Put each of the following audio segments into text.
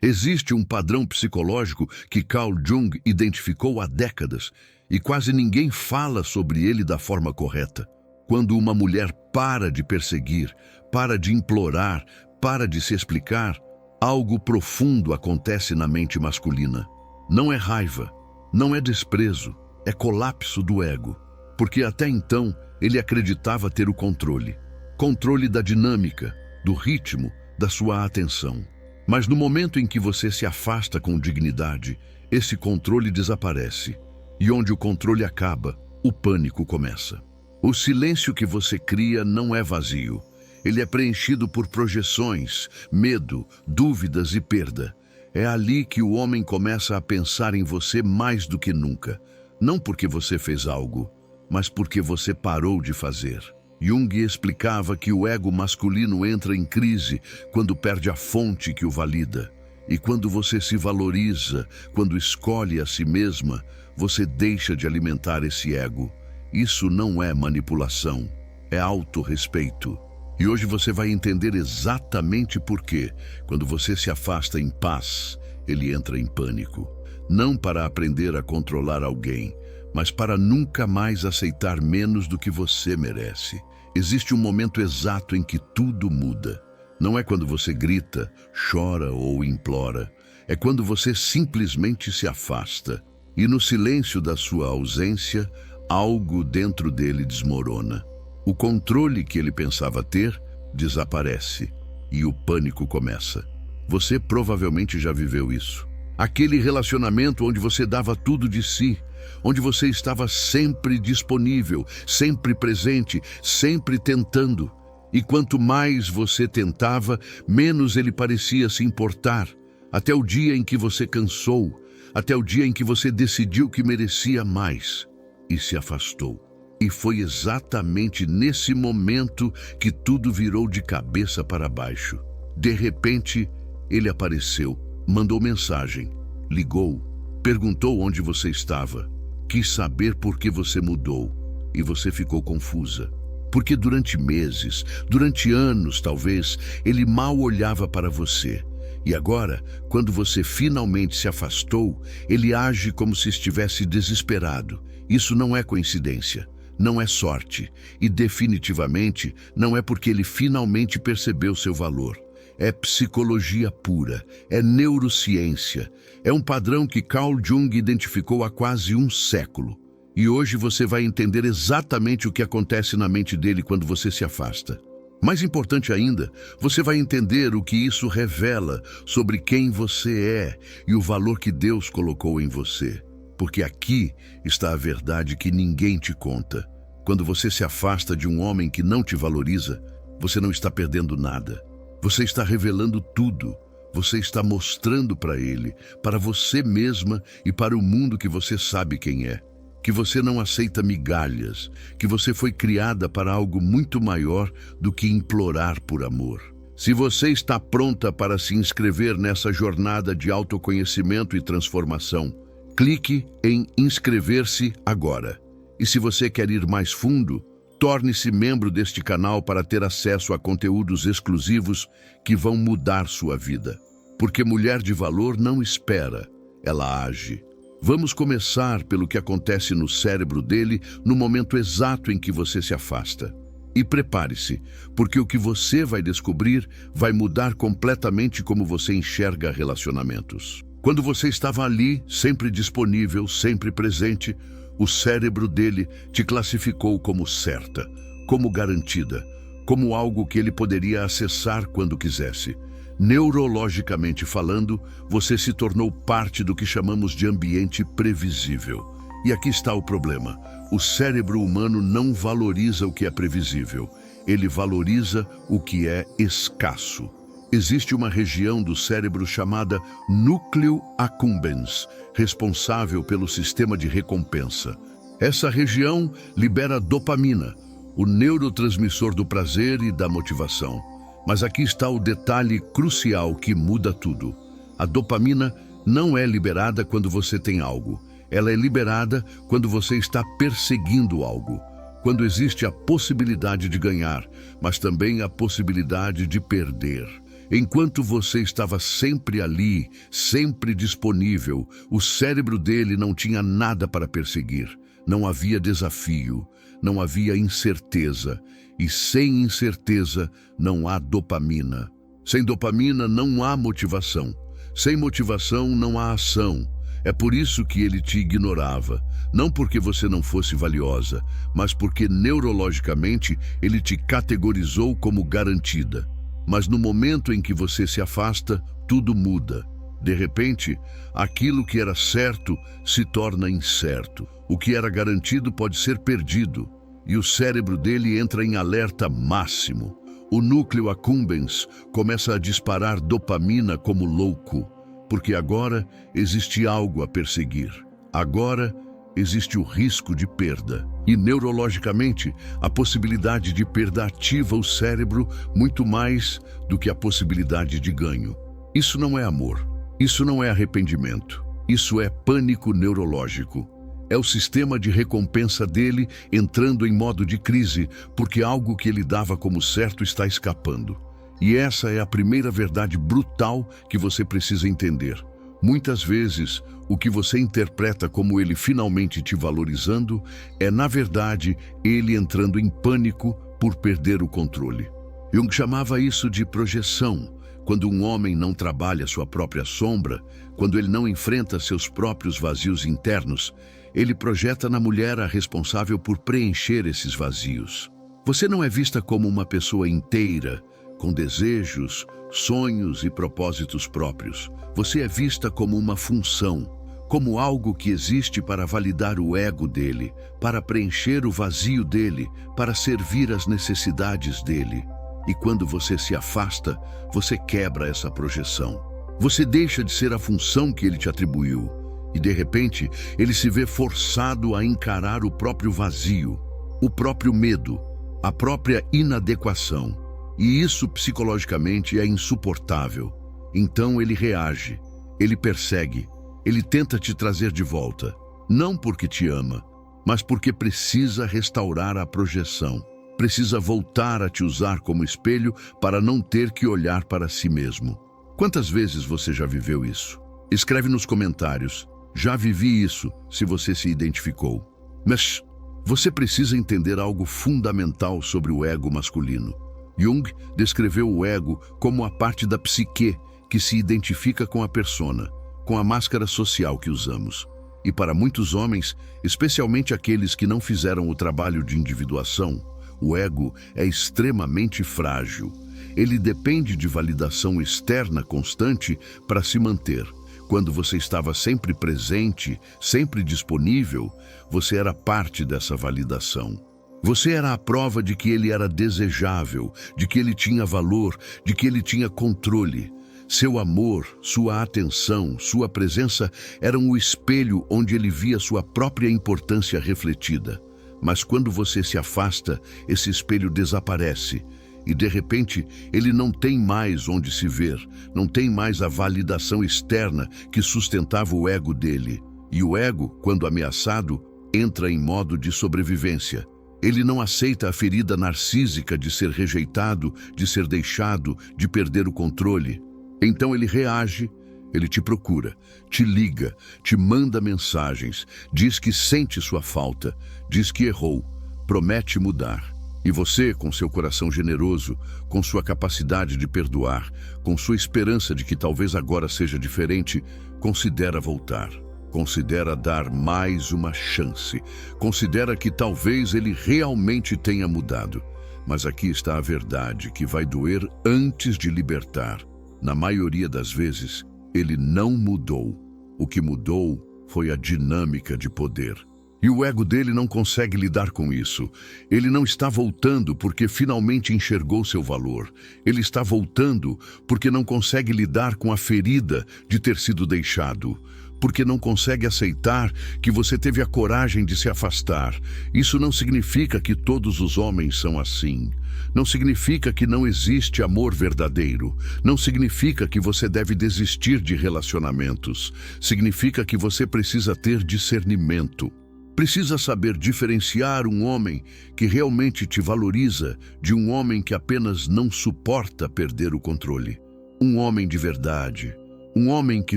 Existe um padrão psicológico que Carl Jung identificou há décadas e quase ninguém fala sobre ele da forma correta. Quando uma mulher para de perseguir, para de implorar, para de se explicar, algo profundo acontece na mente masculina. Não é raiva, não é desprezo, é colapso do ego. Porque até então ele acreditava ter o controle. Controle da dinâmica, do ritmo, da sua atenção. Mas no momento em que você se afasta com dignidade, esse controle desaparece. E onde o controle acaba, o pânico começa. O silêncio que você cria não é vazio. Ele é preenchido por projeções, medo, dúvidas e perda. É ali que o homem começa a pensar em você mais do que nunca. Não porque você fez algo, mas porque você parou de fazer. Jung explicava que o ego masculino entra em crise quando perde a fonte que o valida. E quando você se valoriza, quando escolhe a si mesma, você deixa de alimentar esse ego. Isso não é manipulação, é autorrespeito. E hoje você vai entender exatamente por quê. Quando você se afasta em paz, ele entra em pânico. Não para aprender a controlar alguém, mas para nunca mais aceitar menos do que você merece. Existe um momento exato em que tudo muda. Não é quando você grita, chora ou implora. É quando você simplesmente se afasta. E no silêncio da sua ausência, algo dentro dele desmorona. O controle que ele pensava ter desaparece e o pânico começa. Você provavelmente já viveu isso. Aquele relacionamento onde você dava tudo de si, onde você estava sempre disponível, sempre presente, sempre tentando. E quanto mais você tentava, menos ele parecia se importar. Até o dia em que você cansou, até o dia em que você decidiu que merecia mais e se afastou. E foi exatamente nesse momento que tudo virou de cabeça para baixo. De repente, ele apareceu, mandou mensagem, ligou, perguntou onde você estava, quis saber por que você mudou e você ficou confusa. Porque durante meses, durante anos talvez, ele mal olhava para você. E agora, quando você finalmente se afastou, ele age como se estivesse desesperado. Isso não é coincidência. Não é sorte, e definitivamente não é porque ele finalmente percebeu seu valor. É psicologia pura, é neurociência, é um padrão que Carl Jung identificou há quase um século. E hoje você vai entender exatamente o que acontece na mente dele quando você se afasta. Mais importante ainda, você vai entender o que isso revela sobre quem você é e o valor que Deus colocou em você. Porque aqui está a verdade que ninguém te conta. Quando você se afasta de um homem que não te valoriza, você não está perdendo nada. Você está revelando tudo. Você está mostrando para ele, para você mesma e para o mundo que você sabe quem é. Que você não aceita migalhas, que você foi criada para algo muito maior do que implorar por amor. Se você está pronta para se inscrever nessa jornada de autoconhecimento e transformação, clique em inscrever-se agora. E se você quer ir mais fundo, torne-se membro deste canal para ter acesso a conteúdos exclusivos que vão mudar sua vida. Porque mulher de valor não espera, ela age. Vamos começar pelo que acontece no cérebro dele no momento exato em que você se afasta. E prepare-se, porque o que você vai descobrir vai mudar completamente como você enxerga relacionamentos. Quando você estava ali, sempre disponível, sempre presente, o cérebro dele te classificou como certa, como garantida, como algo que ele poderia acessar quando quisesse. Neurologicamente falando, você se tornou parte do que chamamos de ambiente previsível. E aqui está o problema. O cérebro humano não valoriza o que é previsível. Ele valoriza o que é escasso. Existe uma região do cérebro chamada núcleo accumbens, responsável pelo sistema de recompensa. Essa região libera dopamina, o neurotransmissor do prazer e da motivação. Mas aqui está o detalhe crucial que muda tudo. A dopamina não é liberada quando você tem algo. Ela é liberada quando você está perseguindo algo. Quando existe a possibilidade de ganhar, mas também a possibilidade de perder. Enquanto você estava sempre ali, sempre disponível, o cérebro dele não tinha nada para perseguir. Não havia desafio, não havia incerteza. E sem incerteza não há dopamina. Sem dopamina não há motivação. Sem motivação não há ação. É por isso que ele te ignorava. Não porque você não fosse valiosa, mas porque neurologicamente ele te categorizou como garantida. Mas no momento em que você se afasta, tudo muda. De repente, aquilo que era certo se torna incerto. O que era garantido pode ser perdido. E o cérebro dele entra em alerta máximo. O núcleo accumbens começa a disparar dopamina como louco, porque agora existe algo a perseguir. Agora existe o risco de perda. E neurologicamente, a possibilidade de perda ativa o cérebro muito mais do que a possibilidade de ganho. Isso não é amor. Isso não é arrependimento. Isso é pânico neurológico. É o sistema de recompensa dele entrando em modo de crise, porque algo que ele dava como certo está escapando. E essa é a primeira verdade brutal que você precisa entender. Muitas vezes, o que você interpreta como ele finalmente te valorizando é, na verdade, ele entrando em pânico por perder o controle. Jung chamava isso de projeção. Quando um homem não trabalha sua própria sombra, quando ele não enfrenta seus próprios vazios internos, ele projeta na mulher a responsável por preencher esses vazios. Você não é vista como uma pessoa inteira, com desejos, sonhos e propósitos próprios. Você é vista como uma função, como algo que existe para validar o ego dele, para preencher o vazio dele, para servir às necessidades dele. E quando você se afasta, você quebra essa projeção. Você deixa de ser a função que ele te atribuiu. E de repente, ele se vê forçado a encarar o próprio vazio, o próprio medo, a própria inadequação. E isso psicologicamente é insuportável. Então ele reage, ele persegue, ele tenta te trazer de volta. Não porque te ama, mas porque precisa restaurar a projeção. Precisa voltar a te usar como espelho para não ter que olhar para si mesmo. Quantas vezes você já viveu isso? Escreve nos comentários. Já vivi isso, se você se identificou. Mas você precisa entender algo fundamental sobre o ego masculino. Jung descreveu o ego como a parte da psique que se identifica com a persona, com a máscara social que usamos. E para muitos homens, especialmente aqueles que não fizeram o trabalho de individuação, o ego é extremamente frágil. Ele depende de validação externa constante para se manter. Quando você estava sempre presente, sempre disponível, você era parte dessa validação. Você era a prova de que ele era desejável, de que ele tinha valor, de que ele tinha controle. Seu amor, sua atenção, sua presença eram o espelho onde ele via sua própria importância refletida. Mas quando você se afasta, esse espelho desaparece. E de repente, ele não tem mais onde se ver, não tem mais a validação externa que sustentava o ego dele. E o ego, quando ameaçado, entra em modo de sobrevivência. Ele não aceita a ferida narcísica de ser rejeitado, de ser deixado, de perder o controle. Então ele reage, ele te procura, te liga, te manda mensagens, diz que sente sua falta, diz que errou, promete mudar. E você, com seu coração generoso, com sua capacidade de perdoar, com sua esperança de que talvez agora seja diferente, considera voltar. Considera dar mais uma chance. Considera que talvez ele realmente tenha mudado. Mas aqui está a verdade que vai doer antes de libertar. Na maioria das vezes, ele não mudou. O que mudou foi a dinâmica de poder. E o ego dele não consegue lidar com isso. Ele não está voltando porque finalmente enxergou seu valor. Ele está voltando porque não consegue lidar com a ferida de ter sido deixado. Porque não consegue aceitar que você teve a coragem de se afastar. Isso não significa que todos os homens são assim. Não significa que não existe amor verdadeiro. Não significa que você deve desistir de relacionamentos. Significa que você precisa ter discernimento. Precisa saber diferenciar um homem que realmente te valoriza de um homem que apenas não suporta perder o controle. Um homem de verdade, um homem que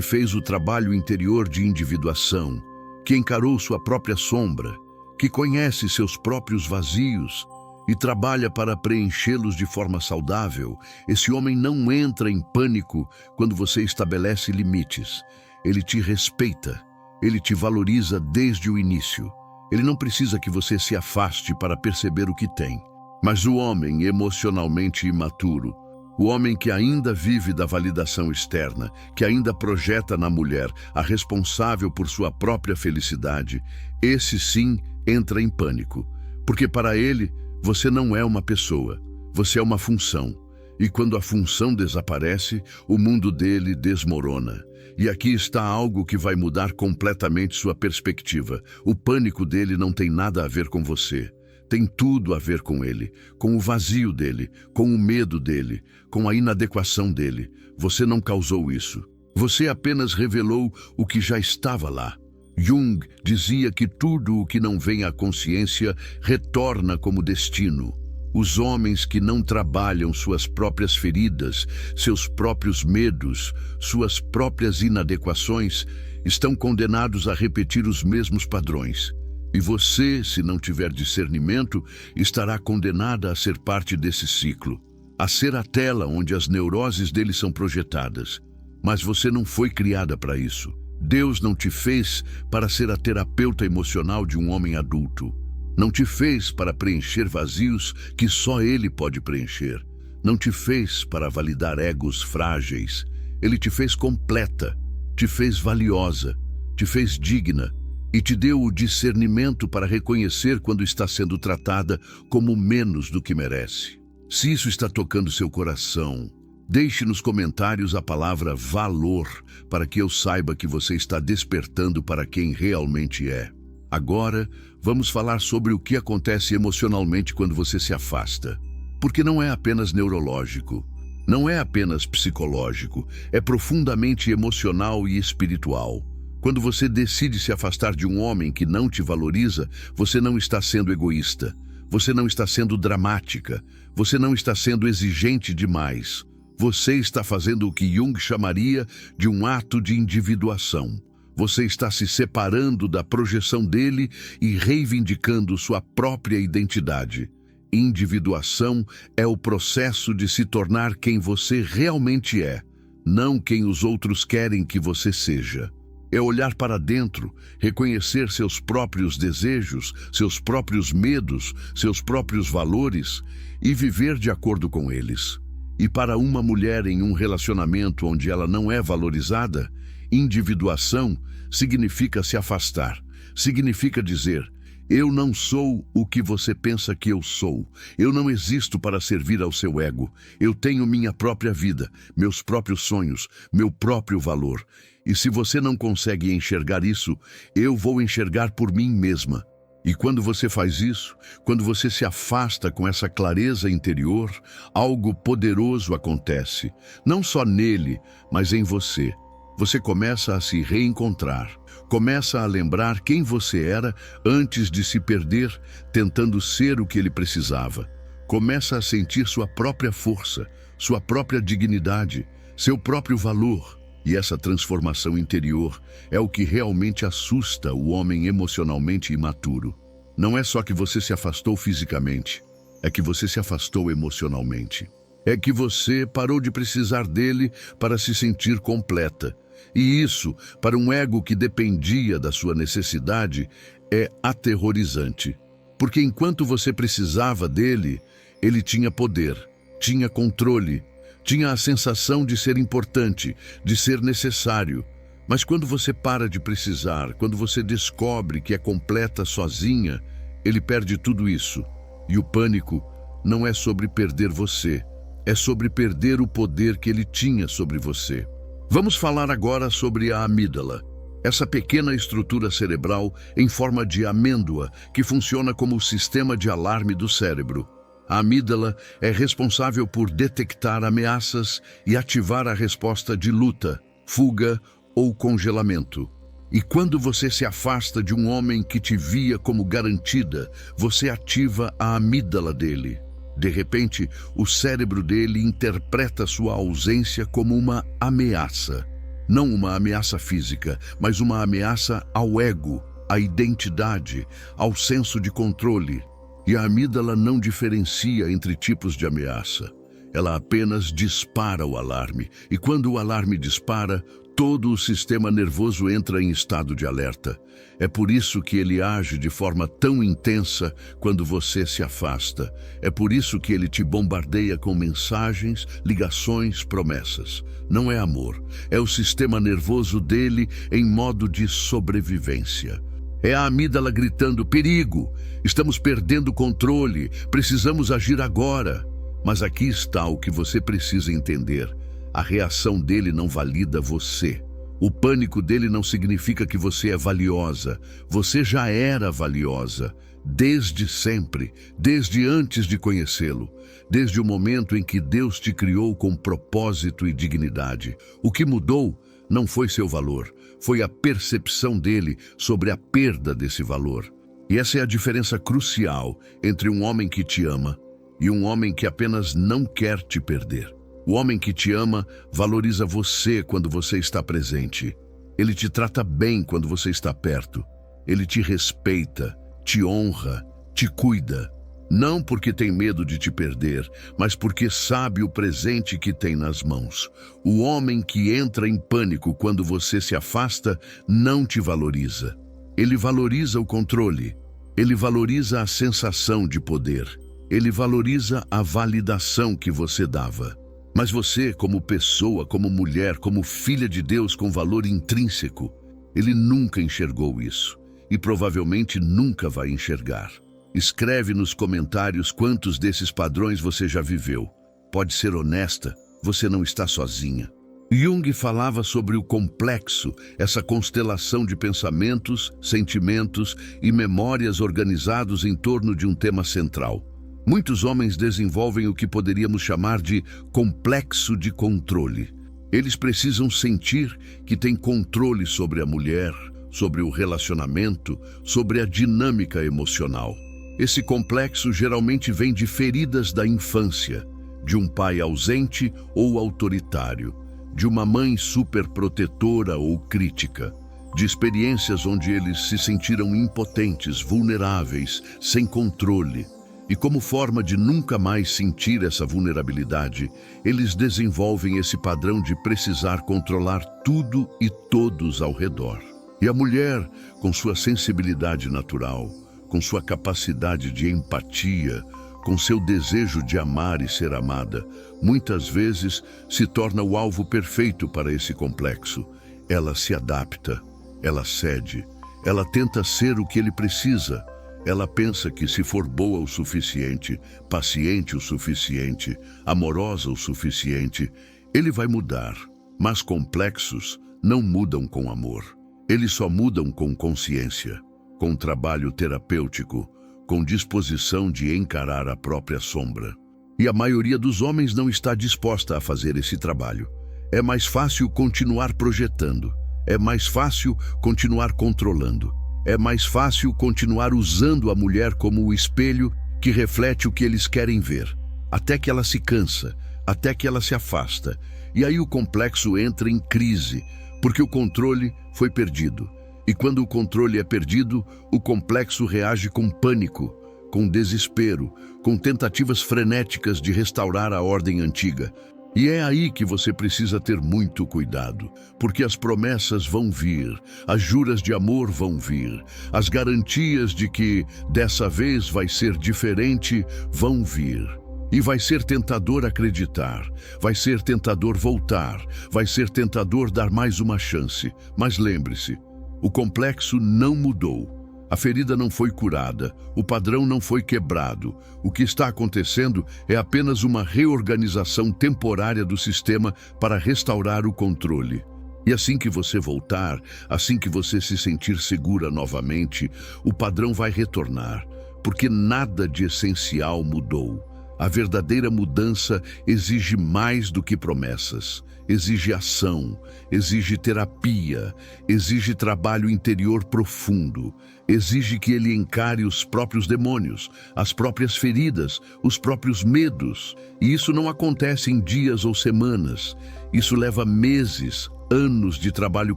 fez o trabalho interior de individuação, que encarou sua própria sombra, que conhece seus próprios vazios e trabalha para preenchê-los de forma saudável. Esse homem não entra em pânico quando você estabelece limites. Ele te respeita, ele te valoriza desde o início. Ele não precisa que você se afaste para perceber o que tem. Mas o homem emocionalmente imaturo, o homem que ainda vive da validação externa, que ainda projeta na mulher a responsável por sua própria felicidade, esse sim entra em pânico. Porque para ele, você não é uma pessoa, você é uma função. E quando a função desaparece, o mundo dele desmorona. E aqui está algo que vai mudar completamente sua perspectiva. O pânico dele não tem nada a ver com você. Tem tudo a ver com ele, com o vazio dele, com o medo dele, com a inadequação dele. Você não causou isso. Você apenas revelou o que já estava lá. Jung dizia que tudo o que não vem à consciência retorna como destino. Os homens que não trabalham suas próprias feridas, seus próprios medos, suas próprias inadequações, estão condenados a repetir os mesmos padrões. E você, se não tiver discernimento, estará condenada a ser parte desse ciclo, a ser a tela onde as neuroses dele são projetadas. Mas você não foi criada para isso. Deus não te fez para ser a terapeuta emocional de um homem adulto. Não te fez para preencher vazios que só Ele pode preencher. Não te fez para validar egos frágeis. Ele te fez completa, te fez valiosa, te fez digna e te deu o discernimento para reconhecer quando está sendo tratada como menos do que merece. Se isso está tocando seu coração, deixe nos comentários a palavra valor para que eu saiba que você está despertando para quem realmente é. Agora, vamos falar sobre o que acontece emocionalmente quando você se afasta. Porque não é apenas neurológico, não é apenas psicológico, é profundamente emocional e espiritual. Quando você decide se afastar de um homem que não te valoriza, você não está sendo egoísta, você não está sendo dramática, você não está sendo exigente demais. Você está fazendo o que Jung chamaria de um ato de individuação. Você está se separando da projeção dele e reivindicando sua própria identidade. Individuação é o processo de se tornar quem você realmente é, não quem os outros querem que você seja. É olhar para dentro, reconhecer seus próprios desejos, seus próprios medos, seus próprios valores e viver de acordo com eles. E para uma mulher em um relacionamento onde ela não é valorizada, individuação significa se afastar, significa dizer: eu não sou o que você pensa que eu sou, eu não existo para servir ao seu ego, eu tenho minha própria vida, meus próprios sonhos, meu próprio valor. E se você não consegue enxergar isso, eu vou enxergar por mim mesma. E quando você faz isso, quando você se afasta com essa clareza interior, algo poderoso acontece, não só nele, mas em você. Você começa a se reencontrar, começa a lembrar quem você era antes de se perder, tentando ser o que ele precisava. Começa a sentir sua própria força, sua própria dignidade, seu próprio valor. E essa transformação interior é o que realmente assusta o homem emocionalmente imaturo. Não é só que você se afastou fisicamente, é que você se afastou emocionalmente. É que você parou de precisar dele para se sentir completa. E isso, para um ego que dependia da sua necessidade, é aterrorizante. Porque enquanto você precisava dele, ele tinha poder, tinha controle, tinha a sensação de ser importante, de ser necessário. Mas quando você para de precisar, quando você descobre que é completa sozinha, ele perde tudo isso. E o pânico não é sobre perder você, é sobre perder o poder que ele tinha sobre você. Vamos falar agora sobre a amígdala, essa pequena estrutura cerebral em forma de amêndoa que funciona como o sistema de alarme do cérebro. A amígdala é responsável por detectar ameaças e ativar a resposta de luta, fuga ou congelamento. E quando você se afasta de um homem que te via como garantida, você ativa a amígdala dele. De repente, o cérebro dele interpreta sua ausência como uma ameaça. Não uma ameaça física, mas uma ameaça ao ego, à identidade, ao senso de controle. E a amígdala não diferencia entre tipos de ameaça. Ela apenas dispara o alarme. E quando o alarme dispara, todo o sistema nervoso entra em estado de alerta. É por isso que ele age de forma tão intensa quando você se afasta. É por isso que ele te bombardeia com mensagens, ligações, promessas. Não é amor, é o sistema nervoso dele em modo de sobrevivência. É a amígdala gritando: perigo, estamos perdendo o controle, precisamos agir agora. Mas aqui está o que você precisa entender. A reação dele não valida você. O pânico dele não significa que você é valiosa. Você já era valiosa, desde sempre, desde antes de conhecê-lo, desde o momento em que Deus te criou com propósito e dignidade. O que mudou não foi seu valor, foi a percepção dele sobre a perda desse valor. E essa é a diferença crucial entre um homem que te ama e um homem que apenas não quer te perder. O homem que te ama valoriza você quando você está presente. Ele te trata bem quando você está perto. Ele te respeita, te honra, te cuida. Não porque tem medo de te perder, mas porque sabe o presente que tem nas mãos. O homem que entra em pânico quando você se afasta não te valoriza. Ele valoriza o controle. Ele valoriza a sensação de poder. Ele valoriza a validação que você dava. Mas você, como pessoa, como mulher, como filha de Deus com valor intrínseco, ele nunca enxergou isso e provavelmente nunca vai enxergar. Escreve nos comentários quantos desses padrões você já viveu. Pode ser honesta, você não está sozinha. Jung falava sobre o complexo, essa constelação de pensamentos, sentimentos e memórias organizados em torno de um tema central. Muitos homens desenvolvem o que poderíamos chamar de complexo de controle. Eles precisam sentir que têm controle sobre a mulher, sobre o relacionamento, sobre a dinâmica emocional. Esse complexo geralmente vem de feridas da infância, de um pai ausente ou autoritário, de uma mãe superprotetora ou crítica, de experiências onde eles se sentiram impotentes, vulneráveis, sem controle. E como forma de nunca mais sentir essa vulnerabilidade, eles desenvolvem esse padrão de precisar controlar tudo e todos ao redor. E a mulher, com sua sensibilidade natural, com sua capacidade de empatia, com seu desejo de amar e ser amada, muitas vezes se torna o alvo perfeito para esse complexo. Ela se adapta, ela cede, ela tenta ser o que ele precisa. Ela pensa que se for boa o suficiente, paciente o suficiente, amorosa o suficiente, ele vai mudar. Mas complexos não mudam com amor. Eles só mudam com consciência, com trabalho terapêutico, com disposição de encarar a própria sombra. E a maioria dos homens não está disposta a fazer esse trabalho. É mais fácil continuar projetando. É mais fácil continuar controlando. É mais fácil continuar usando a mulher como o espelho que reflete o que eles querem ver, até que ela se cansa, até que ela se afasta. E aí o complexo entra em crise, porque o controle foi perdido. E quando o controle é perdido, o complexo reage com pânico, com desespero, com tentativas frenéticas de restaurar a ordem antiga. E é aí que você precisa ter muito cuidado, porque as promessas vão vir, as juras de amor vão vir, as garantias de que dessa vez vai ser diferente vão vir. E vai ser tentador acreditar, vai ser tentador voltar, vai ser tentador dar mais uma chance. Mas lembre-se, o complexo não mudou. A ferida não foi curada, o padrão não foi quebrado. O que está acontecendo é apenas uma reorganização temporária do sistema para restaurar o controle. E assim que você voltar, assim que você se sentir segura novamente, o padrão vai retornar, porque nada de essencial mudou. A verdadeira mudança exige mais do que promessas. Exige ação, exige terapia, exige trabalho interior profundo, exige que ele encare os próprios demônios, as próprias feridas, os próprios medos. E isso não acontece em dias ou semanas. Isso leva meses, anos de trabalho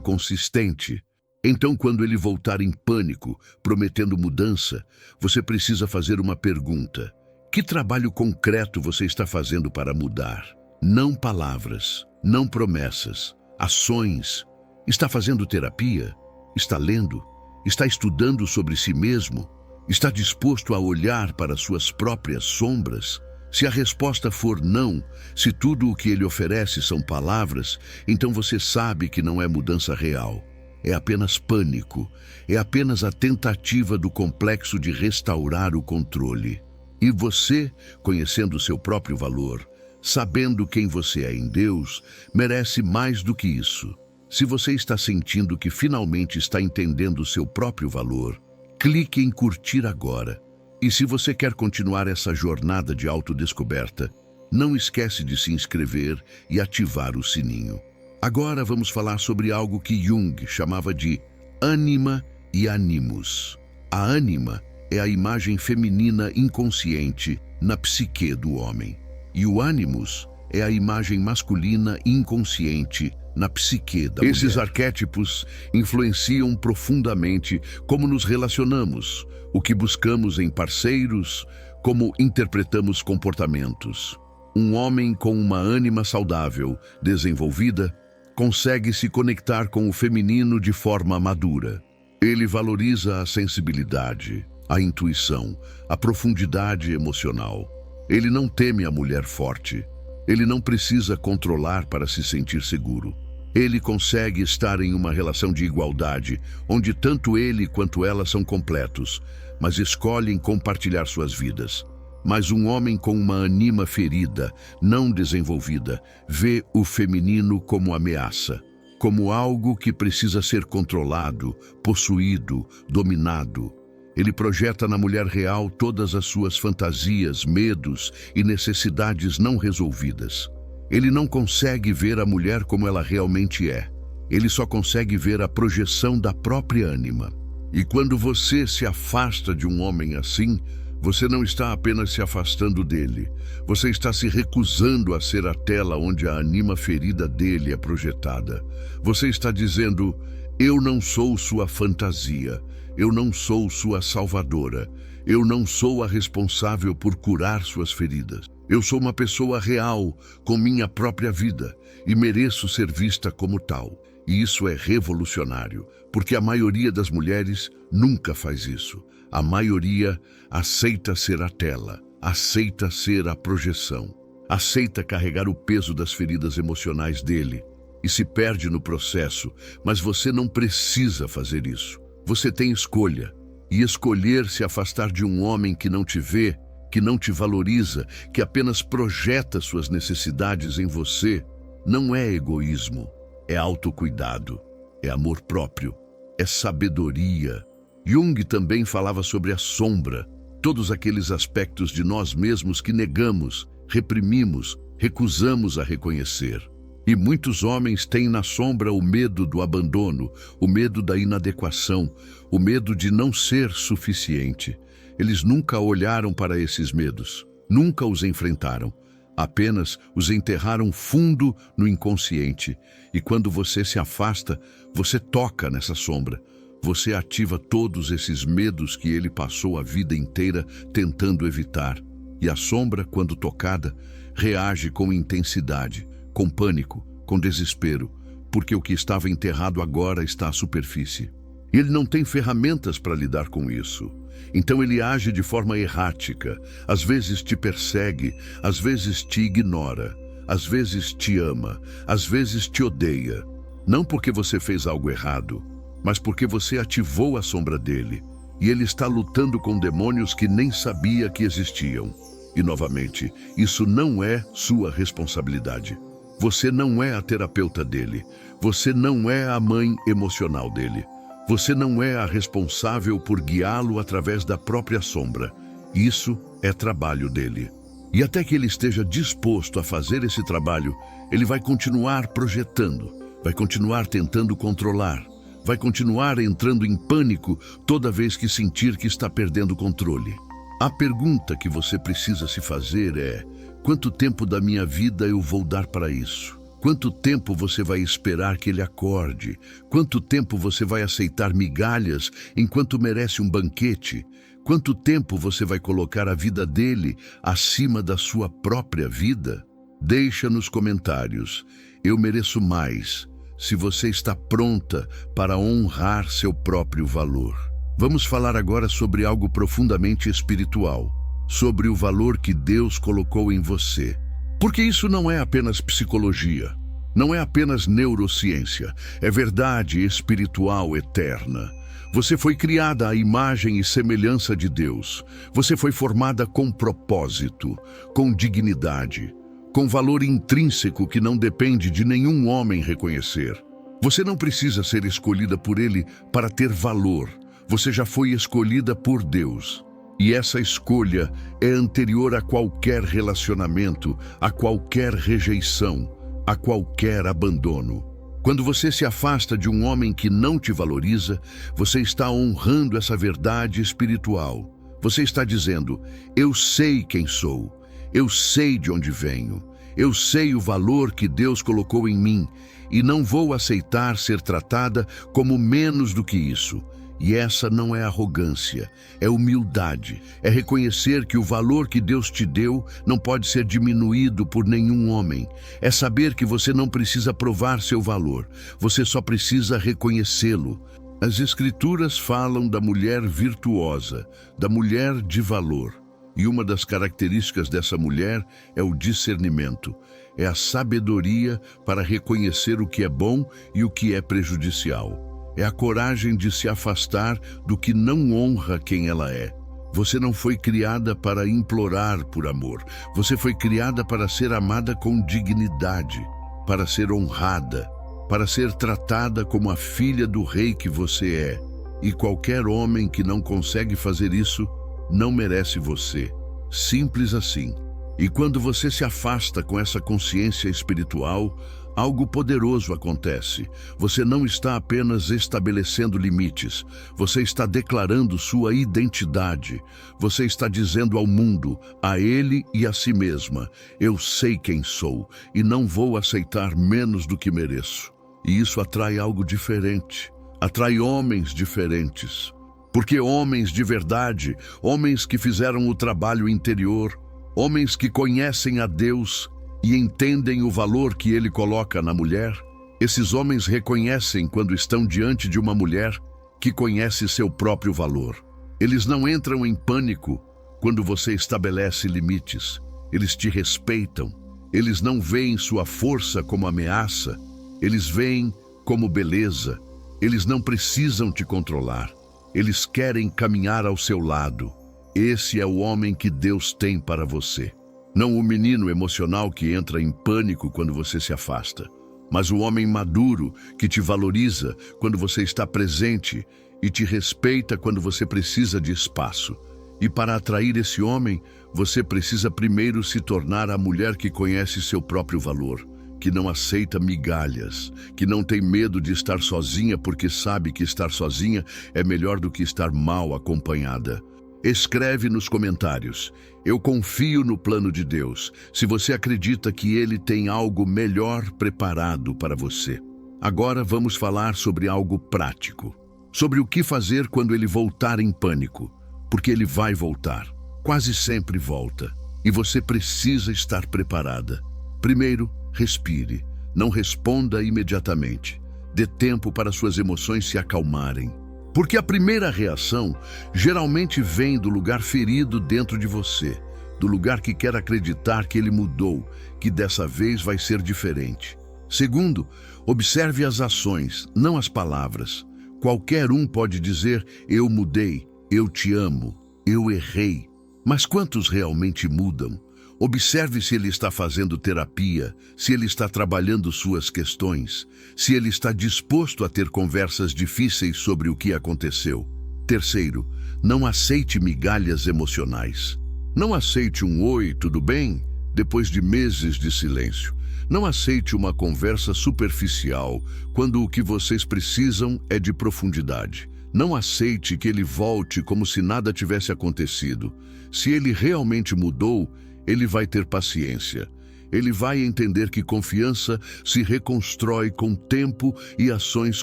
consistente. Então, quando ele voltar em pânico, prometendo mudança, você precisa fazer uma pergunta. Que trabalho concreto você está fazendo para mudar? Não palavras, não promessas, ações. Está fazendo terapia? Está lendo? Está estudando sobre si mesmo? Está disposto a olhar para suas próprias sombras? Se a resposta for não, se tudo o que ele oferece são palavras, então você sabe que não é mudança real. É apenas pânico, é apenas a tentativa do complexo de restaurar o controle. E você, conhecendo seu próprio valor, sabendo quem você é em Deus, merece mais do que isso. Se você está sentindo que finalmente está entendendo seu próprio valor, clique em curtir agora. E se você quer continuar essa jornada de autodescoberta, não esquece de se inscrever e ativar o sininho. Agora vamos falar sobre algo que Jung chamava de ânima e animus. A ânima é a imagem feminina inconsciente na psique do homem. E o animus é a imagem masculina inconsciente na psique da mulher. Esses arquétipos influenciam profundamente como nos relacionamos, o que buscamos em parceiros, como interpretamos comportamentos. Um homem com uma ânima saudável, desenvolvida, consegue se conectar com o feminino de forma madura. Ele valoriza a sensibilidade, a intuição, a profundidade emocional. Ele não teme a mulher forte. Ele não precisa controlar para se sentir seguro. Ele consegue estar em uma relação de igualdade, onde tanto ele quanto ela são completos, mas escolhem compartilhar suas vidas. Mas um homem com uma ânima ferida, não desenvolvida, vê o feminino como ameaça, como algo que precisa ser controlado, possuído, dominado. Ele projeta na mulher real todas as suas fantasias, medos e necessidades não resolvidas. Ele não consegue ver a mulher como ela realmente é. Ele só consegue ver a projeção da própria ânima. E quando você se afasta de um homem assim, você não está apenas se afastando dele. Você está se recusando a ser a tela onde a ânima ferida dele é projetada. Você está dizendo: eu não sou sua fantasia. Eu não sou sua salvadora. Eu não sou a responsável por curar suas feridas. Eu sou uma pessoa real, com minha própria vida, e mereço ser vista como tal. E isso é revolucionário, porque a maioria das mulheres nunca faz isso. A maioria aceita ser a tela, aceita ser a projeção, aceita carregar o peso das feridas emocionais dele e se perde no processo, mas você não precisa fazer isso. Você tem escolha, e escolher se afastar de um homem que não te vê, que não te valoriza, que apenas projeta suas necessidades em você, não é egoísmo, é autocuidado, é amor próprio, é sabedoria. Jung também falava sobre a sombra, todos aqueles aspectos de nós mesmos que negamos, reprimimos, recusamos a reconhecer. E muitos homens têm na sombra o medo do abandono, o medo da inadequação, o medo de não ser suficiente. Eles nunca olharam para esses medos, nunca os enfrentaram, apenas os enterraram fundo no inconsciente. E quando você se afasta, você toca nessa sombra. Você ativa todos esses medos que ele passou a vida inteira tentando evitar. E a sombra, quando tocada, reage com intensidade, com pânico, com desespero, porque o que estava enterrado agora está à superfície. E ele não tem ferramentas para lidar com isso. Então ele age de forma errática, às vezes te persegue, às vezes te ignora, às vezes te ama, às vezes te odeia. Não porque você fez algo errado, mas porque você ativou a sombra dele, e ele está lutando com demônios que nem sabia que existiam. E novamente, isso não é sua responsabilidade. Você não é a terapeuta dele. Você não é a mãe emocional dele. Você não é a responsável por guiá-lo através da própria sombra. Isso é trabalho dele. E até que ele esteja disposto a fazer esse trabalho, ele vai continuar projetando, vai continuar tentando controlar, vai continuar entrando em pânico toda vez que sentir que está perdendo o controle. A pergunta que você precisa se fazer é: quanto tempo da minha vida eu vou dar para isso? Quanto tempo você vai esperar que ele acorde? Quanto tempo você vai aceitar migalhas enquanto merece um banquete? Quanto tempo você vai colocar a vida dele acima da sua própria vida? Deixa nos comentários. Eu mereço mais, se você está pronta para honrar seu próprio valor. Vamos falar agora sobre algo profundamente espiritual, sobre o valor que Deus colocou em você. Porque isso não é apenas psicologia, não é apenas neurociência, é verdade espiritual eterna. Você foi criada à imagem e semelhança de Deus. Você foi formada com propósito, com dignidade, com valor intrínseco que não depende de nenhum homem reconhecer. Você não precisa ser escolhida por Ele para ter valor. Você já foi escolhida por Deus. E essa escolha é anterior a qualquer relacionamento, a qualquer rejeição, a qualquer abandono. Quando você se afasta de um homem que não te valoriza, você está honrando essa verdade espiritual. Você está dizendo: eu sei quem sou, eu sei de onde venho, eu sei o valor que Deus colocou em mim e não vou aceitar ser tratada como menos do que isso. E essa não é arrogância, é humildade, é reconhecer que o valor que Deus te deu não pode ser diminuído por nenhum homem. É saber que você não precisa provar seu valor, você só precisa reconhecê-lo. As Escrituras falam da mulher virtuosa, da mulher de valor. E uma das características dessa mulher é o discernimento, é a sabedoria para reconhecer o que é bom e o que é prejudicial. É a coragem de se afastar do que não honra quem ela é. Você não foi criada para implorar por amor. Você foi criada para ser amada com dignidade, para ser honrada, para ser tratada como a filha do rei que você é. E qualquer homem que não consegue fazer isso, não merece você. Simples assim. E quando você se afasta com essa consciência espiritual, algo poderoso acontece. Você não está apenas estabelecendo limites, você está declarando sua identidade. Você está dizendo ao mundo, a ele e a si mesma: eu sei quem sou e não vou aceitar menos do que mereço. E isso atrai algo diferente, atrai homens diferentes. Porque homens de verdade, homens que fizeram o trabalho interior, homens que conhecem a Deus e entendem o valor que Ele coloca na mulher, esses homens reconhecem quando estão diante de uma mulher que conhece seu próprio valor. Eles não entram em pânico quando você estabelece limites. Eles te respeitam. Eles não veem sua força como ameaça. Eles veem como beleza. Eles não precisam te controlar. Eles querem caminhar ao seu lado. Esse é o homem que Deus tem para você. Não o menino emocional que entra em pânico quando você se afasta, mas o homem maduro que te valoriza quando você está presente e te respeita quando você precisa de espaço. E para atrair esse homem, você precisa primeiro se tornar a mulher que conhece seu próprio valor, que não aceita migalhas, que não tem medo de estar sozinha porque sabe que estar sozinha é melhor do que estar mal acompanhada. Escreve nos comentários: eu confio no plano de Deus, se você acredita que Ele tem algo melhor preparado para você. Agora vamos falar sobre algo prático, sobre o que fazer quando ele voltar em pânico, porque ele vai voltar, quase sempre volta, e você precisa estar preparada. Primeiro, respire, não responda imediatamente, dê tempo para suas emoções se acalmarem. Porque a primeira reação geralmente vem do lugar ferido dentro de você, do lugar que quer acreditar que ele mudou, que dessa vez vai ser diferente. Segundo, observe as ações, não as palavras. Qualquer um pode dizer: eu mudei, eu te amo, eu errei. Mas quantos realmente mudam? Observe se ele está fazendo terapia, se ele está trabalhando suas questões, se ele está disposto a ter conversas difíceis sobre o que aconteceu. Terceiro, não aceite migalhas emocionais. Não aceite um oi, tudo bem? Depois de meses de silêncio. Não aceite uma conversa superficial, quando o que vocês precisam é de profundidade. Não aceite que ele volte como se nada tivesse acontecido. Se ele realmente mudou, ele vai ter paciência. Ele vai entender que confiança se reconstrói com tempo e ações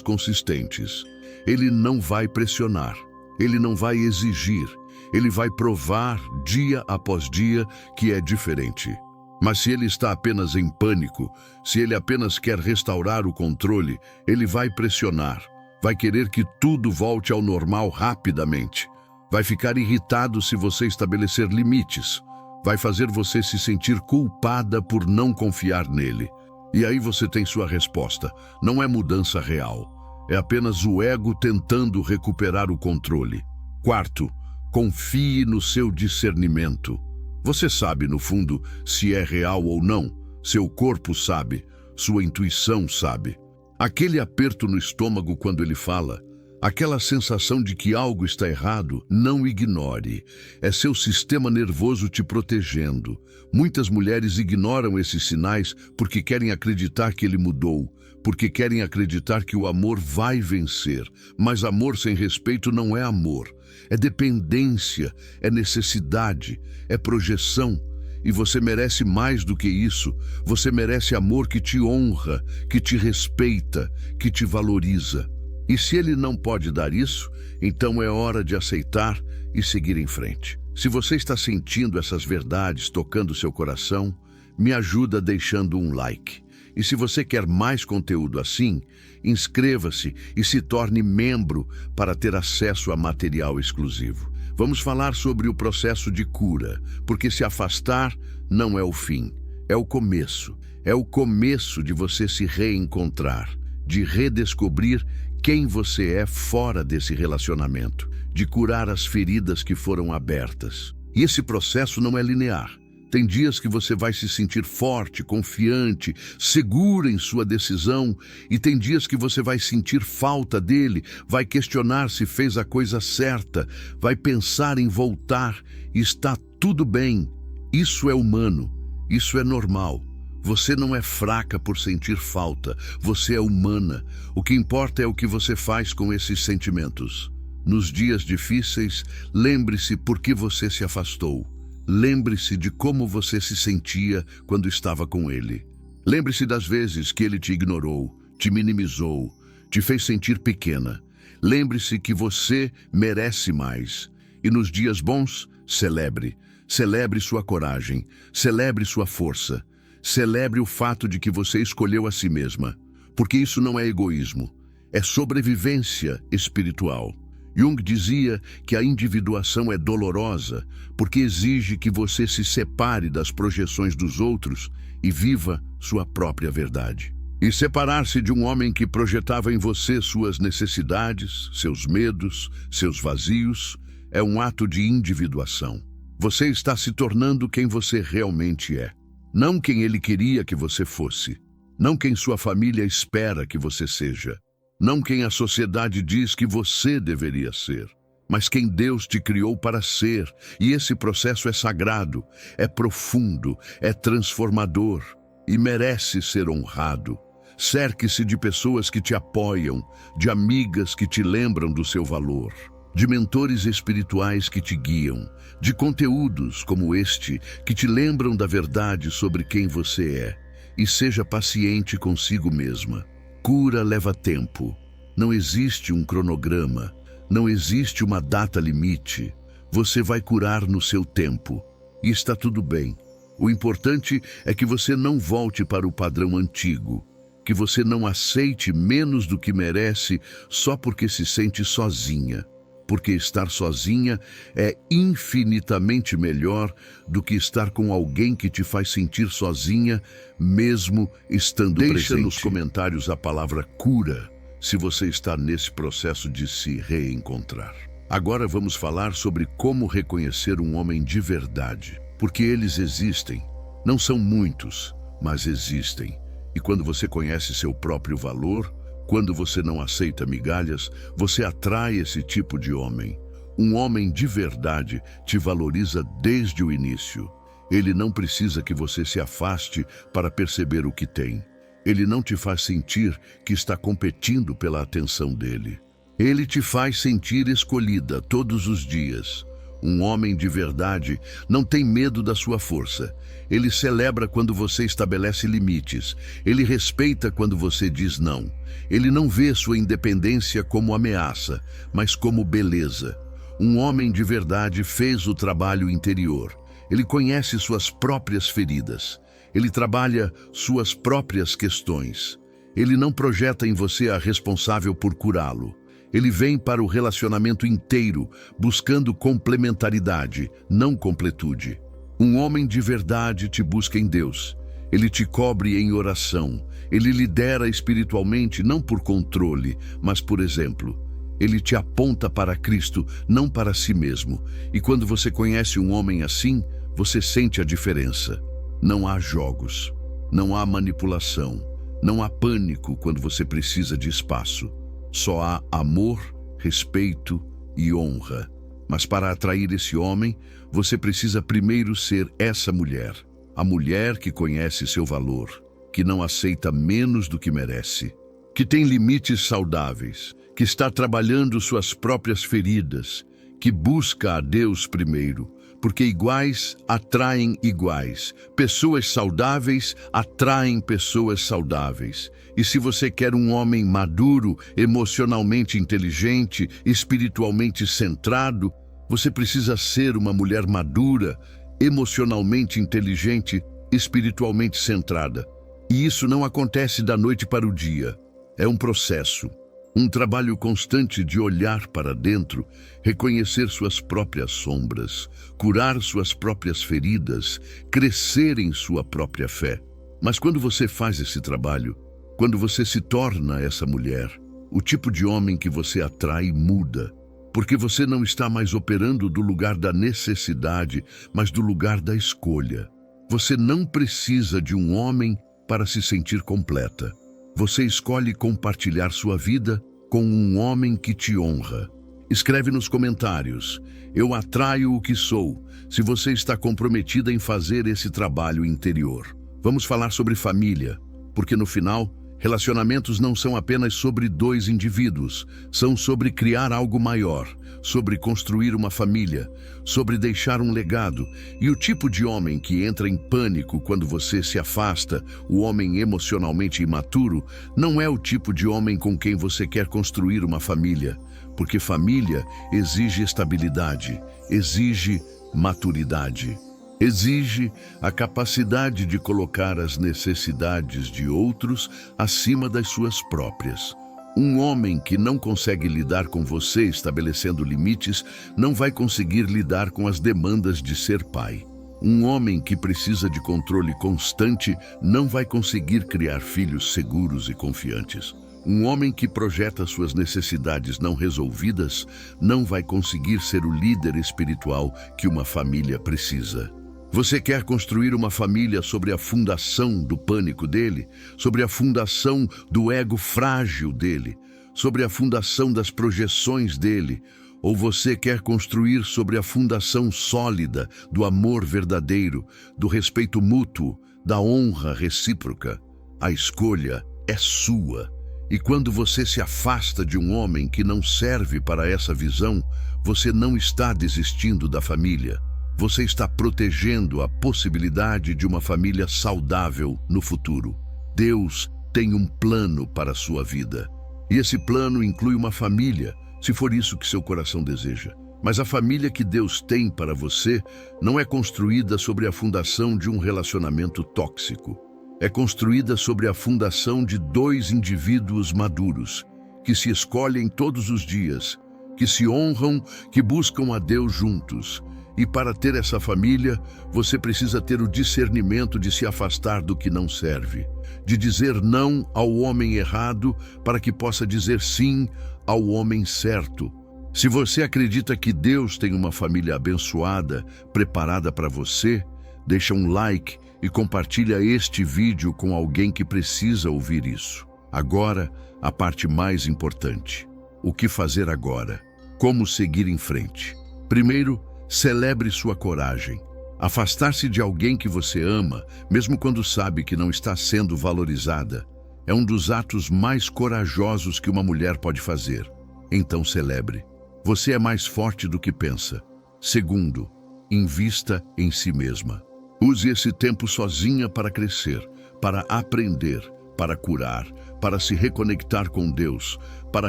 consistentes. Ele não vai pressionar. Ele não vai exigir. Ele vai provar dia após dia que é diferente. Mas se ele está apenas em pânico, se ele apenas quer restaurar o controle, ele vai pressionar. Vai querer que tudo volte ao normal rapidamente. Vai ficar irritado se você estabelecer limites. Vai fazer você se sentir culpada por não confiar nele. E aí você tem sua resposta. Não é mudança real. É apenas o ego tentando recuperar o controle. Quarto, confie no seu discernimento. Você sabe, no fundo, se é real ou não. Seu corpo sabe. Sua intuição sabe. Aquele aperto no estômago quando ele fala, aquela sensação de que algo está errado, não ignore. É seu sistema nervoso te protegendo. Muitas mulheres ignoram esses sinais porque querem acreditar que ele mudou, porque querem acreditar que o amor vai vencer. Mas amor sem respeito não é amor. É dependência, é necessidade, é projeção. E você merece mais do que isso. Você merece amor que te honra, que te respeita, que te valoriza. E se ele não pode dar isso, então é hora de aceitar e seguir em frente. Se você está sentindo essas verdades tocando seu coração, me ajuda deixando um like. E se você quer mais conteúdo assim, inscreva-se e se torne membro para ter acesso a material exclusivo. Vamos falar sobre o processo de cura, porque se afastar não é o fim, é o começo. É o começo de você se reencontrar, de redescobrir quem você é fora desse relacionamento, de curar as feridas que foram abertas. E esse processo não é linear. Tem dias que você vai se sentir forte, confiante, segura em sua decisão, e tem dias que você vai sentir falta dele, vai questionar se fez a coisa certa, vai pensar em voltar, e está tudo bem. Isso é humano, isso é normal. Você não é fraca por sentir falta, você é humana. O que importa é o que você faz com esses sentimentos. Nos dias difíceis, lembre-se por que você se afastou. Lembre-se de como você se sentia quando estava com ele. Lembre-se das vezes que ele te ignorou, te minimizou, te fez sentir pequena. Lembre-se que você merece mais. E nos dias bons, celebre. Celebre sua coragem. Celebre sua força. Celebre o fato de que você escolheu a si mesma. Porque isso não é egoísmo. É sobrevivência espiritual. Jung dizia que a individuação é dolorosa porque exige que você se separe das projeções dos outros e viva sua própria verdade. E separar-se de um homem que projetava em você suas necessidades, seus medos, seus vazios, é um ato de individuação. Você está se tornando quem você realmente é. Não quem ele queria que você fosse. Não quem sua família espera que você seja. Não quem a sociedade diz que você deveria ser, mas quem Deus te criou para ser. E esse processo é sagrado, é profundo, é transformador e merece ser honrado. Cerque-se de pessoas que te apoiam, de amigas que te lembram do seu valor, de mentores espirituais que te guiam, de conteúdos como este que te lembram da verdade sobre quem você é. E seja paciente consigo mesma. Cura leva tempo. Não existe um cronograma. Não existe uma data limite. Você vai curar no seu tempo. E está tudo bem. O importante é que você não volte para o padrão antigo. Que você não aceite menos do que merece só porque se sente sozinha. Porque estar sozinha é infinitamente melhor do que estar com alguém que te faz sentir sozinha, mesmo estando presente. Deixa nos comentários a palavra cura, se você está nesse processo de se reencontrar. Agora vamos falar sobre como reconhecer um homem de verdade, porque eles existem. Não são muitos, mas existem. E quando você conhece seu próprio valor, quando você não aceita migalhas, você atrai esse tipo de homem. Um homem de verdade te valoriza desde o início. Ele não precisa que você se afaste para perceber o que tem. Ele não te faz sentir que está competindo pela atenção dele. Ele te faz sentir escolhida todos os dias. Um homem de verdade não tem medo da sua força. Ele celebra quando você estabelece limites. Ele respeita quando você diz não. Ele não vê sua independência como ameaça, mas como beleza. Um homem de verdade fez o trabalho interior. Ele conhece suas próprias feridas. Ele trabalha suas próprias questões. Ele não projeta em você a responsável por curá-lo. Ele vem para o relacionamento inteiro, buscando complementaridade, não completude. Um homem de verdade te busca em Deus. Ele te cobre em oração. Ele lidera espiritualmente, não por controle, mas por exemplo. Ele te aponta para Cristo, não para si mesmo. E quando você conhece um homem assim, você sente a diferença. Não há jogos, não há manipulação, não há pânico quando você precisa de espaço. Só há amor, respeito e honra. Mas para atrair esse homem, você precisa primeiro ser essa mulher. A mulher que conhece seu valor, que não aceita menos do que merece, que tem limites saudáveis, que está trabalhando suas próprias feridas, que busca a Deus primeiro, porque iguais atraem iguais. Pessoas saudáveis atraem pessoas saudáveis. E se você quer um homem maduro, emocionalmente inteligente, espiritualmente centrado, você precisa ser uma mulher madura, emocionalmente inteligente, espiritualmente centrada. E isso não acontece da noite para o dia. É um processo. Um trabalho constante de olhar para dentro, reconhecer suas próprias sombras, curar suas próprias feridas, crescer em sua própria fé. Mas quando você faz esse trabalho, quando você se torna essa mulher, o tipo de homem que você atrai muda, porque você não está mais operando do lugar da necessidade, mas do lugar da escolha. Você não precisa de um homem para se sentir completa. Você escolhe compartilhar sua vida com um homem que te honra. Escreve nos comentários: eu atraio o que sou, se você está comprometida em fazer esse trabalho interior. Vamos falar sobre família, porque no final, relacionamentos não são apenas sobre dois indivíduos, são sobre criar algo maior, sobre construir uma família, sobre deixar um legado. E o tipo de homem que entra em pânico quando você se afasta, o homem emocionalmente imaturo, não é o tipo de homem com quem você quer construir uma família, porque família exige estabilidade, exige maturidade. Exige a capacidade de colocar as necessidades de outros acima das suas próprias. Um homem que não consegue lidar com você estabelecendo limites não vai conseguir lidar com as demandas de ser pai. Um homem que precisa de controle constante não vai conseguir criar filhos seguros e confiantes. Um homem que projeta suas necessidades não resolvidas não vai conseguir ser o líder espiritual que uma família precisa. Você quer construir uma família sobre a fundação do pânico dele, sobre a fundação do ego frágil dele, sobre a fundação das projeções dele, ou você quer construir sobre a fundação sólida do amor verdadeiro, do respeito mútuo, da honra recíproca? A escolha é sua. E quando você se afasta de um homem que não serve para essa visão, você não está desistindo da família. Você está protegendo a possibilidade de uma família saudável no futuro. Deus tem um plano para a sua vida. E esse plano inclui uma família, se for isso que seu coração deseja. Mas a família que Deus tem para você não é construída sobre a fundação de um relacionamento tóxico. É construída sobre a fundação de dois indivíduos maduros, que se escolhem todos os dias, que se honram, que buscam a Deus juntos. E para ter essa família, você precisa ter o discernimento de se afastar do que não serve, de dizer não ao homem errado para que possa dizer sim ao homem certo. Se você acredita que Deus tem uma família abençoada, preparada para você, deixa um like e compartilha este vídeo com alguém que precisa ouvir isso. Agora, a parte mais importante. O que fazer agora? Como seguir em frente? Primeiro, celebre sua coragem. Afastar-se de alguém que você ama, mesmo quando sabe que não está sendo valorizada, é um dos atos mais corajosos que uma mulher pode fazer. Então celebre. Você é mais forte do que pensa. Segundo, invista em si mesma. Use esse tempo sozinha para crescer, para aprender, para curar, para se reconectar com Deus, para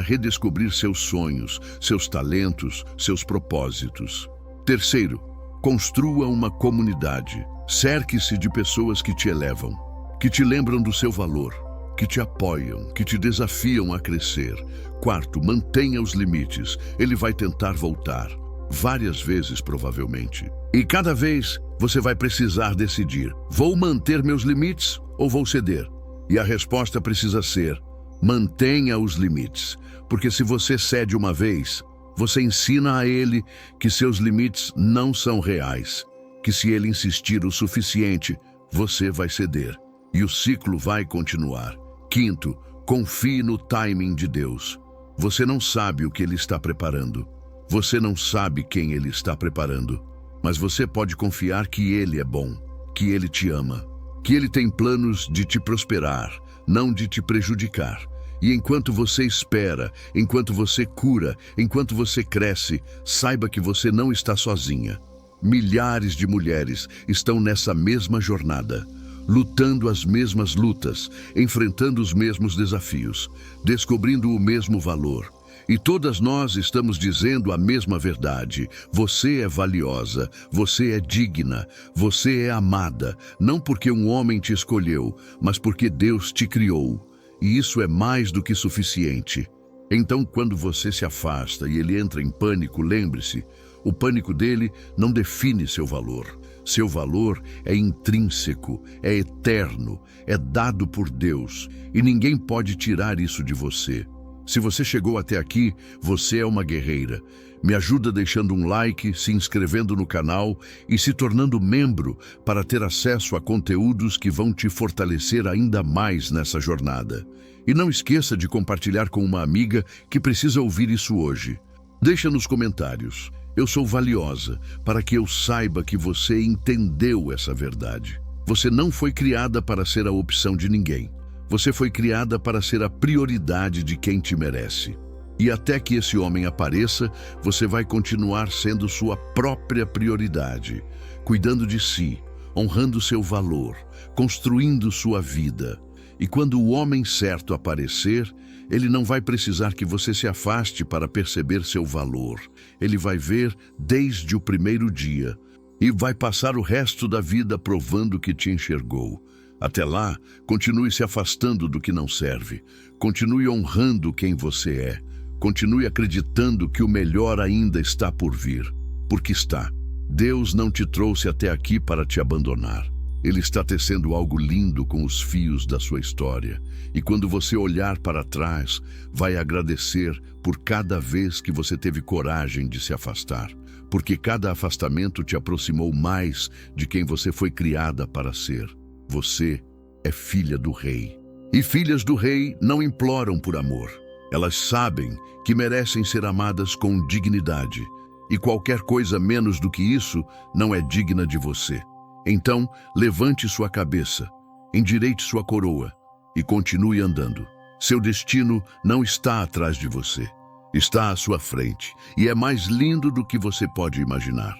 redescobrir seus sonhos, seus talentos, seus propósitos. Terceiro, construa uma comunidade. Cerque-se de pessoas que te elevam, que te lembram do seu valor, que te apoiam, que te desafiam a crescer. Quarto, mantenha os limites. Ele vai tentar voltar, várias vezes provavelmente. E cada vez você vai precisar decidir: vou manter meus limites ou vou ceder? E a resposta precisa ser: mantenha os limites, porque se você cede uma vez, você ensina a ele que seus limites não são reais, que se ele insistir o suficiente, você vai ceder, e o ciclo vai continuar. Quinto, confie no timing de Deus. Você não sabe o que Ele está preparando. Você não sabe quem Ele está preparando, mas você pode confiar que Ele é bom, que Ele te ama, que Ele tem planos de te prosperar, não de te prejudicar. E enquanto você espera, enquanto você cura, enquanto você cresce, saiba que você não está sozinha. Milhares de mulheres estão nessa mesma jornada, lutando as mesmas lutas, enfrentando os mesmos desafios, descobrindo o mesmo valor. E todas nós estamos dizendo a mesma verdade: você é valiosa, você é digna, você é amada, não porque um homem te escolheu, mas porque Deus te criou. E isso é mais do que suficiente. Então, quando você se afasta e ele entra em pânico, lembre-se, o pânico dele não define seu valor. Seu valor é intrínseco, é eterno, é dado por Deus, e ninguém pode tirar isso de você. Se você chegou até aqui, você é uma guerreira. Me ajuda deixando um like, se inscrevendo no canal e se tornando membro para ter acesso a conteúdos que vão te fortalecer ainda mais nessa jornada. E não esqueça de compartilhar com uma amiga que precisa ouvir isso hoje. Deixa nos comentários: eu sou valiosa, para que eu saiba que você entendeu essa verdade. Você não foi criada para ser a opção de ninguém. Você foi criada para ser a prioridade de quem te merece. E até que esse homem apareça, você vai continuar sendo sua própria prioridade, cuidando de si, honrando seu valor, construindo sua vida. E quando o homem certo aparecer, ele não vai precisar que você se afaste para perceber seu valor. Ele vai ver desde o primeiro dia e vai passar o resto da vida provando que te enxergou. Até lá, continue se afastando do que não serve. Continue honrando quem você é. Continue acreditando que o melhor ainda está por vir. Porque está. Deus não te trouxe até aqui para te abandonar. Ele está tecendo algo lindo com os fios da sua história. E quando você olhar para trás, vai agradecer por cada vez que você teve coragem de se afastar. Porque cada afastamento te aproximou mais de quem você foi criada para ser. Você é filha do rei. E filhas do rei não imploram por amor. Elas sabem que merecem ser amadas com dignidade. E qualquer coisa menos do que isso não é digna de você. Então, levante sua cabeça, endireite sua coroa e continue andando. Seu destino não está atrás de você. Está à sua frente e é mais lindo do que você pode imaginar.